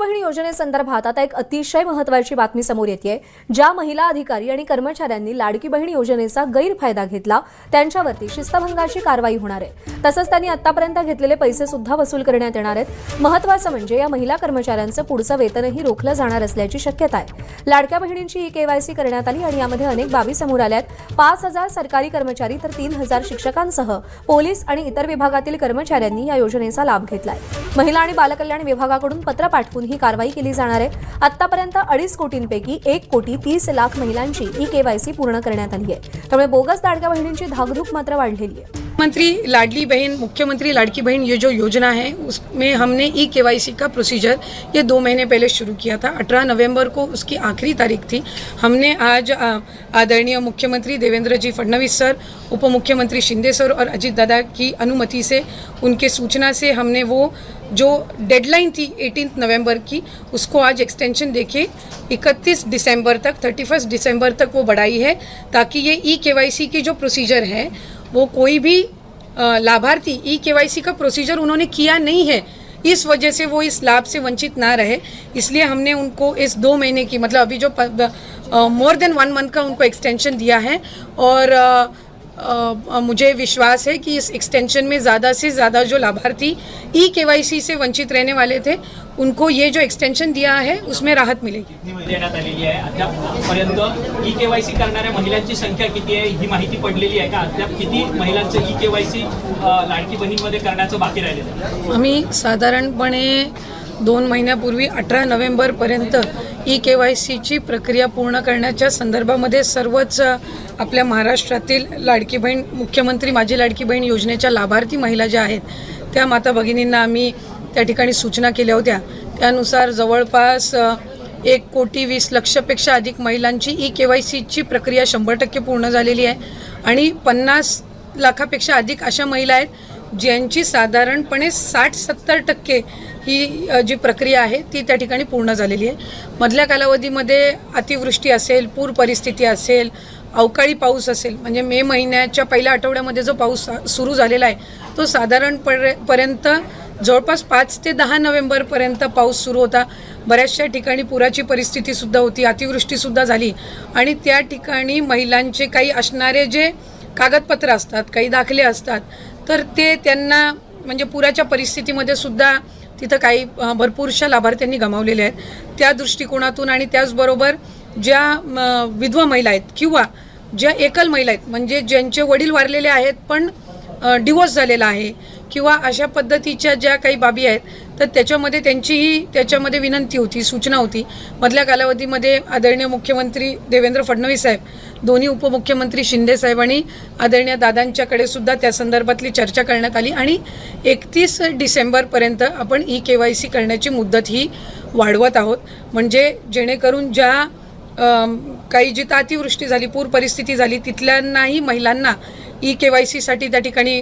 बहीण योजनेसंदर्भात आता एक अतिशय महत्त्वाची बातमी समोर येतेय। ज्या महिला अधिकारी आणि कर्मचाऱ्यांनी लाडकी बहीण योजनेचा गैरफायदा घेतला त्यांच्यावरती शिस्तभंगाची कारवाई होणार आहे। तसंच त्यांनी आतापर्यंत घेतलेले पैसे सुद्धा वसूल करण्यात येणार आहेत। महत्त्वाचं म्हणजे या महिला कर्मचाऱ्यांचं पुढचं वेतनही रोखलं जाणार असल्याची शक्यता आहे। लाडक्या बहिणींची ई-केवायसी करण्यात आली आणि यामध्ये अनेक बाबी समोर आल्यात। 5,000 सरकारी कर्मचारी तर 3,000 शिक्षकांसह पोलीस आणि इतर विभागातील कर्मचाऱ्यांनी या योजनेचा लाभ घेतलाय। महिला आणि बालकल्याण विभागाकडून पत्र पाठवून ही कारवाई केली जाणार आहे। आतापर्यंत 2.5 कोटींपैकी 1,30,00,000 महिलांची ई-केवायसी पूर्ण करण्यात आली आहे। त्यामुळे बोगस लाडक्या बहिणींची धाकधूक मात्र वाढलेली आहे। मुख्यमंत्री लाडली बहन मुख्यमंत्री लाड़की बहन ये जो योजना है उसमें हमने ई-केवाईसी का प्रोसीजर ये 2 महीने पहले शुरू किया था। 18 नवंबर को उसकी आखिरी तारीख थी। हमने आज आदरणीय मुख्यमंत्री देवेंद्र जी फडणवीस सर, उप मुख्यमंत्री शिंदे सर और अजीत दादा की अनुमति से, उनके सूचना से हमने वो जो डेडलाइन थी 18 नवंबर की उसको आज एक्सटेंशन देके 31 दिसंबर तक 31 दिसंबर तक वो बढ़ाई है, ताकि ये ई-केवाईसी की जो प्रोसीजर है वो कोई भी लाभार्थी ई-केवाईसी का प्रोसीजर उन्होंने किया नहीं है, इस वजह से वो इस लाभ से वंचित ना रहे। इसलिए हमने उनको इस 2 महीने की मतलब अभी जो मोर देन 1 मंथ का उनको एक्सटेंशन दिया है। और मुझे विश्वास है कि इस एक्सटेंशन में ज़्यादा से ज़्यादा जो लाभार्थी ई-केवाईसी से वंचित रहने वाले थे उनको ये जो एक्सटेंशन दिया है उसमें राहत मिलेगी। देण्यात आलेली आहे। अद्यापर्यंत ई-केवायसी करणाऱ्या महिलांची संख्या किती आहे ही माहिती पडलेली आहे का? अद्याप किती महिलांचं ई-केवायसी लाडकी बहीणमध्ये करण्याचं बाकी राहिलेलं आहे? आम्ही साधारणपणे 2 महिन्यापूर्वी 18 नोव्हेंबरपर्यंत ई-केवायसीची प्रक्रिया पूर्ण करण्याच्या संदर्भामध्ये सर्वच आपल्या महाराष्ट्रातील लाडकी बहीण मुख्यमंत्री माझी लाडकी बहीण योजनेच्या लाभार्थी महिला ज्या आहेत त्या माता भगिनींना आम्ही त्या ठिकाणी सूचना केल्या होत्या। त्यानुसार जवळपास 1,20,00,000पेक्षा अधिक महिलांची ई-केवायसीची प्रक्रिया 100% पूर्ण झालेली आहे आणि 50 लाखापेक्षा अधिक अशा महिला आहेत ज्यांची साधारणपणे 60-70% ही जी प्रक्रिया आहे ती त्या ठिकाणी पूर्ण झालेली आहे। मधल्या कालावधीमध्ये अतिवृष्टी असेल, पूर परिस्थिती असेल, अवकाळी पाऊस असेल, म्हणजे मे महिन्याच्या पहिल्या आठवड्यामध्ये जो पाऊस सुरू झालेला आहे तो साधारणपर्यंत जवळपास 5 ते 10 नोव्हेंबरपर्यंत पाऊस सुरू होता। बऱ्याचशा ठिकाणी पुराची परिस्थितीसुद्धा होती, अतिवृष्टीसुद्धा झाली आणि त्या ठिकाणी महिलांचे काही असणारे जे कागदपत्र असतात, काही दाखले असतात, तर ते त्यांना म्हणजे पुराच्या परिस्थितीमध्ये सुद्धा तिथं काही भरपूरशा लाभार्थ्यांनी गमावलेले आहेत। त्या दृष्टिकोनातून आणि त्याचबरोबर ज्या विधवा महिला आहेत किंवा ज्या एकल महिला आहेत म्हणजे ज्यांचे वडील वारलेले आहेत पण डिवोर्स झालेला आहे किंवा अशा पद्धतीच्या ज्या काही बाबी आहेत तर त्याच्यामध्ये त्यांचीही त्याच्यामध्ये विनंती होती, सूचना होती। मधल्या कालावधीमध्ये आदरणीय मुख्यमंत्री देवेंद्र फडणवीस साहेब, दोन्ही उपमुख्यमंत्री शिंदे साहेब आणि आदरणीय दादांच्याकडे सुद्धा त्या संदर्भातली चर्चा करण्यात आली आणि 31 डिसेंबरपर्यंत आपण ई-केवायसी करण्याची मुदत ही वाढवत आहोत। म्हणजे जेणेकरून ज्या काही जिथं अतिवृष्टी झाली, पूर परिस्थिती झाली तिथल्यांनाही महिलांना ई-केवायसीसाठी त्या ठिकाणी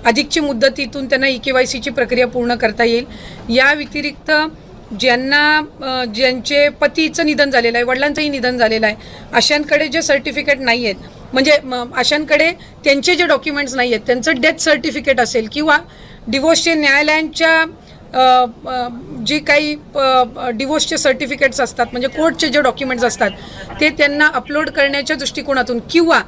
अधिकची मुदतीतून त्यांना ई-केवायसीची प्रक्रिया पूर्ण करता येईल। या व्यतिरिक्त ज्यांचे पतीचं निधन झालेलं आहे, वडिलांचंही निधन झालेलं आहे, अशांकडे जे सर्टिफिकेट नाही आहेत म्हणजे अशांकडे त्यांचे जे डॉक्युमेंट्स नाही आहेत, त्यांचं डेथ सर्टिफिकेट असेल किंवा डिवोर्सचे न्यायालयांच्या जी काही डिवोर्सचे सर्टिफिकेट्स असतात म्हणजे कोर्टचे जे डॉक्युमेंट्स असतात ते त्यांना अपलोड करण्याच्या दृष्टिकोनातून किंवा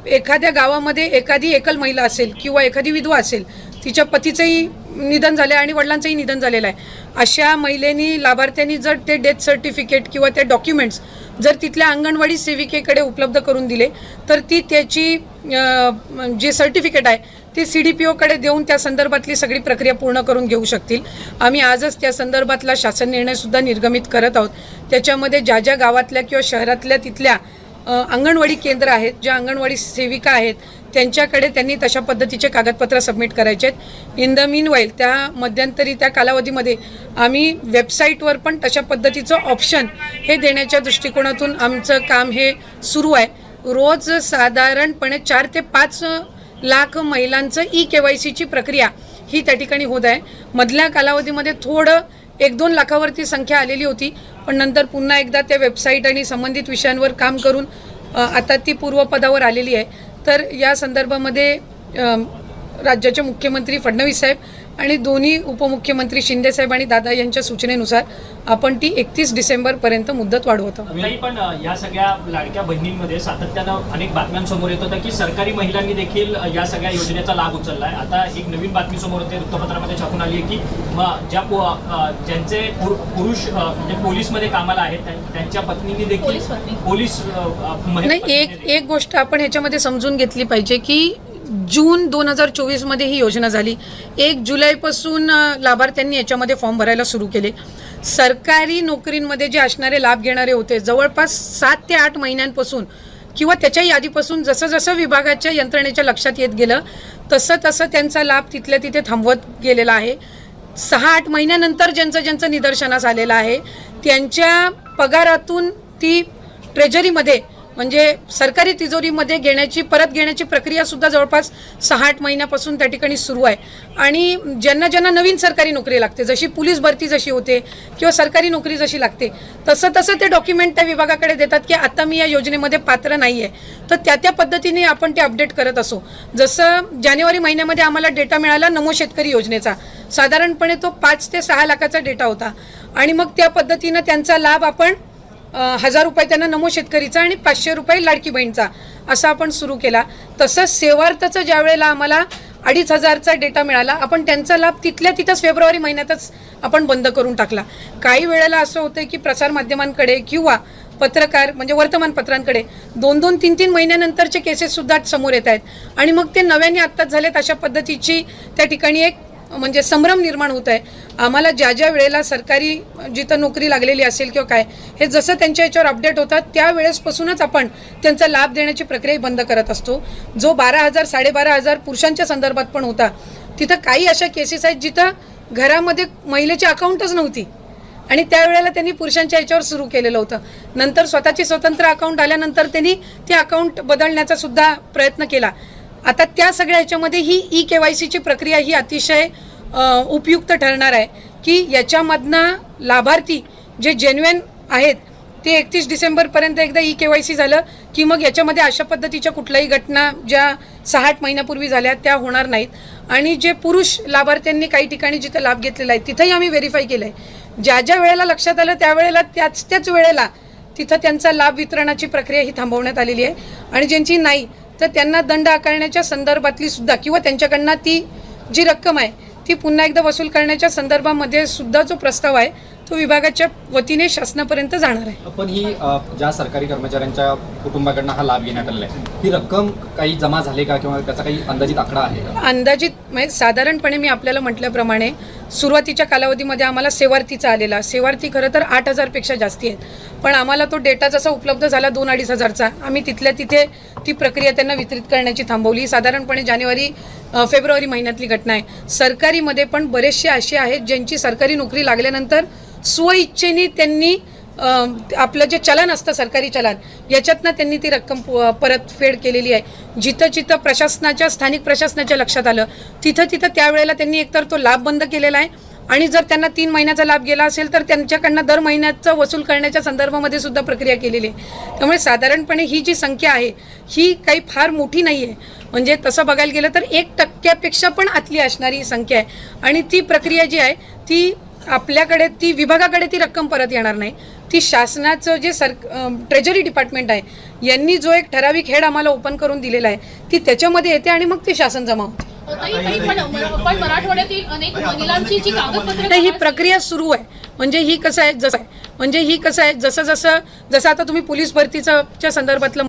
एखाद्या गावामध्ये एखादी एकल महिला असेल किंवा एखादी विधवा असेल, तिच्या पतीचंही निधन झालं आहे आणि वडिलांचंही निधन झालेलं आहे, अशा महिलेनी लाभार्थ्यांनी जर ते डेथ सर्टिफिकेट किंवा ते डॉक्युमेंट्स जर तिथल्या अंगणवाडी सेविकेकडे उपलब्ध करून दिले तर ती त्याची जे सर्टिफिकेट आहे ते CDPOकडे देऊन त्या संदर्भातली सगळी प्रक्रिया पूर्ण करून घेऊ शकतील। आम्ही आजच त्या संदर्भातला शासन निर्णयसुद्धा निर्गमित करत आहोत। त्याच्यामध्ये ज्या ज्या गावातल्या किंवा शहरातल्या तिथल्या अंगणवाडी केंद्र आहेत, ज्या अंगणवाडी सेविका आहेत त्यांच्याकडे त्यांनी तशा पद्धतीचे कागदपत्र सबमिट करायचे आहेत। इन द मीनवाईल त्या मध्यंतरी त्या कालावधीमध्ये आम्ही वेबसाईटवर पण तशा पद्धतीचं ऑप्शन हे देण्याच्या दृष्टिकोनातून आमचं काम हे सुरू आहे। रोज साधारणपणे 4 ते 5 लाख महिलांचं ई-केवायसीची प्रक्रिया ही त्या ठिकाणी होत आहे। मधल्या कालावधीमध्ये थोडं 1-2 लाखावरती संख्या आलेली होती, पण नंतर पुन्हा एकदा त्या वेबसाईट आणि संबंधित विषयांवर काम करून आता ती पूर्वपदावर आलेली आहे। तर या संदर्भामध्ये राज्याचे मुख्यमंत्री फडणवीस साहेब आणि दोन्ही उपमुख्यमंत्री शिंदेसाहेब आणि दादा यांच्या सूचनेनुसार आपण ती 31 डिसेंबरपर्यंत मुदत वाढवतो. नाही, पण या सगळ्या लाडक्या बहिणींमध्ये सातत्यानं अनेक बातम्यांसमोर येत होतं की सरकारी महिलांनी देखील या सगळ्या योजनेचा लाभ उचलला आहे. आता एक नवीन बातमी समोर येते, वृत्तपत्रामध्ये छापून आली आहे की ज्यांचे पुरुष म्हणजे पोलीसमध्ये कामाला आहेत त्यांच्या पत्नींनी देखील पोलीस नाही, एक गोष्ट आपण ह्याच्यामध्ये समजून घेतली पाहिजे की जून 2024 मध्ये ही योजना झाली. 1 जुलैपासून लाभार्थ्यांनी याच्यामध्ये फॉर्म भरायला सुरू केले. सरकारी नोकरींमध्ये जे असणारे लाभ घेणारे होते जवळपास 7 ते 8 महिन्यांपासून किंवा त्याच्याही आधीपासून जसं जसं विभागाच्या यंत्रणेच्या लक्षात येत गेलं तसं तसं त्यांचा लाभ तिथल्या तिथे थांबवत गेलेला आहे. 6-8 महिन्यानंतर ज्यांचं निदर्शनास आलेलं आहे त्यांच्या पगारातून ती ट्रेजरीमध्ये म्हणजे सरकारी तिजोरीमध्ये परत घेण्याची प्रक्रिया सुद्धा जवळपास 6-8 महिन्यापासून त्या ठिकाणी सुरू आहे. आणि ज्यांना नवीन सरकारी नोकरी लागते, जशी पोलीस भरती जशी होते किंवा सरकारी नोकरी जशी लागते तसं ते डॉक्युमेंट त्या विभागाकडे देतात की आता मी या योजनेमध्ये पात्र नाही आहे. तर त्या पद्धतीने आपण ते अपडेट करत असो. जसं जानेवारी महिन्यामध्ये आम्हाला डेटा मिळाला नमो शेतकरी योजनेचा, साधारणपणे तो 5 ते 6 लाखाचा डेटा होता आणि मग त्या पद्धतीनं त्यांचा लाभ आपण 1000 रुपये त्यांना नमो शेतकरीचा आणि 500 रुपये लाडकी बहीणचा असा आपण सुरू केला. तसंच सेवार्थचं ज्या वेळेला आम्हाला 2500चा डेटा मिळाला आपण त्यांचा लाभ तिथल्या तिथंच फेब्रुवारी महिन्यातच आपण बंद करून टाकला. काही वेळेला असं होतं की प्रसारमाध्यमांकडे किंवा पत्रकार म्हणजे वर्तमानपत्रांकडे 2-2, 3-3 महिन्यानंतरचे केसेससुद्धा समोर येत आहेत आणि मग ते नव्याने आत्ताच झालेत. अशा पद्धतीची त्या ठिकाणी एक म्हणजे संभ्रम निर्माण होत आहे. आम्हाला ज्या वेळेला सरकारी जिथं नोकरी लागलेली असेल किंवा काय हे जसं त्यांच्या याच्यावर अपडेट होतात त्यावेळेसपासूनच आपण त्यांचा लाभ देण्याची प्रक्रिया बंद करत असतो. जो 12,000 12,500 पुरुषांच्या संदर्भात पण होता तिथं काही अशा केसेस आहेत जिथं घरामध्ये महिलेची अकाउंटच नव्हती आणि त्यावेळेला त्यांनी पुरुषांच्या याच्यावर सुरू केलेलं होतं. नंतर स्वतःची स्वतंत्र अकाउंट आल्यानंतर त्यांनी ते अकाउंट बदलण्याचा सुद्धा प्रयत्न केला. आता त्या सगळ्या ह्याच्यामध्ये ही EKYCची प्रक्रिया ही अतिशय उपयुक्त ठरणार आहे की याच्यामधनं लाभार्थी जे जेन्युइन आहेत ते 31 डिसेंबरपर्यंत एकदा EKYC झालं की मग याच्यामध्ये अशा पद्धतीच्या कुठल्याही घटना ज्या 6-8 महिन्यापूर्वी झाल्या त्या होणार नाहीत. आणि जे पुरुष लाभार्थ्यांनी काही ठिकाणी जिथं लाभ घेतलेला आहे तिथंही आम्ही व्हेरीफाय केलं आहे. ज्या वेळेला लक्षात आलं त्यावेळेला त्याच वेळेला तिथं त्यांचा लाभ वितरणाची प्रक्रिया ही थांबवण्यात आलेली आहे आणि ज्यांची नाही तर त्यांना दंड आकारण्याच्या संदर्भातली सुद्धा किंवा त्यांच्याकडनं ती जी रक्कम आहे ती पुन्हा एकदा वसूल करण्याच्या संदर्भामध्ये सुद्धा जो प्रस्ताव आहे तो विभागाच्या वतीने शासनापर्यंत जाणार आहे. पण ही ज्या सरकारी कर्मचाऱ्यांच्या कुटुंबाकडनं हा लाभ घेण्यात आलेला आहे ही रक्कम काही जमा झाली का किंवा त्याचा काही अंदाजित आकडा आहे का? अंदाजित म्हणजे साधारणपणे मी आपल्याला म्हटल्याप्रमाणे सुरुवातीच्या कालावधीमध्ये आम्हाला सेवार्थीचा आलेला, सेवार्थी खरं तर 8,000पेक्षा जास्ती आहेत पण आम्हाला तो डेटा जसा उपलब्ध झाला 2-2.5 हजारचा आम्ही तिथल्या तिथे ती प्रक्रिया त्यांना वितरित करण्याची थांबवली. साधारणपणे जानेवारी-फेब्रुवारी महिन्यातली घटना आहे. सरकारीमध्ये पण बरेचसे असे आहेत ज्यांची सरकारी नोकरी लागल्यानंतर स्वइच्छेने त्यांनी आपलं जे चलन असतं सरकारी चलन याच्यातनं त्यांनी ती रक्कम परतफेड केलेली आहे. जिथं प्रशासनाच्या स्थानिक प्रशासनाच्या लक्षात आलं तिथं त्यावेळेला त्यांनी एकतर तो लाभ बंद केलेला आहे आणि जर त्यांना 3 महिन्याचा लाभ गेला असेल तर त्यांच्याकडनं दर महिन्याचं वसूल करण्याच्या संदर्भामध्ये सुद्धा प्रक्रिया केलेली आहे. त्यामुळे साधारणपणे ही जी संख्या आहे ही काही फार मोठी नाही आहे. म्हणजे तसं बघायला गेलं तर 1% पण आतली असणारी संख्या आहे आणि ती प्रक्रिया जी आहे ती आपल्याकडे ती विभागाकडे ती रक्कम परत येणार नाही. ती शासनाचं जे ट्रेजरी डिपार्टमेंट आहे यांनी जो एक ठराविक हेड आम्हाला ओपन करून दिलेला आहे ती त्याच्यामध्ये येते आणि मग ती शासन जमा होते. पण मराठवाड्यातील अनेक महिलांची जी कागदपत्रे ही प्रक्रिया सुरू आहे. म्हणजे ही कसं आहे जसं आता तुम्ही पोलीस भरतीच्या संदर्भातलं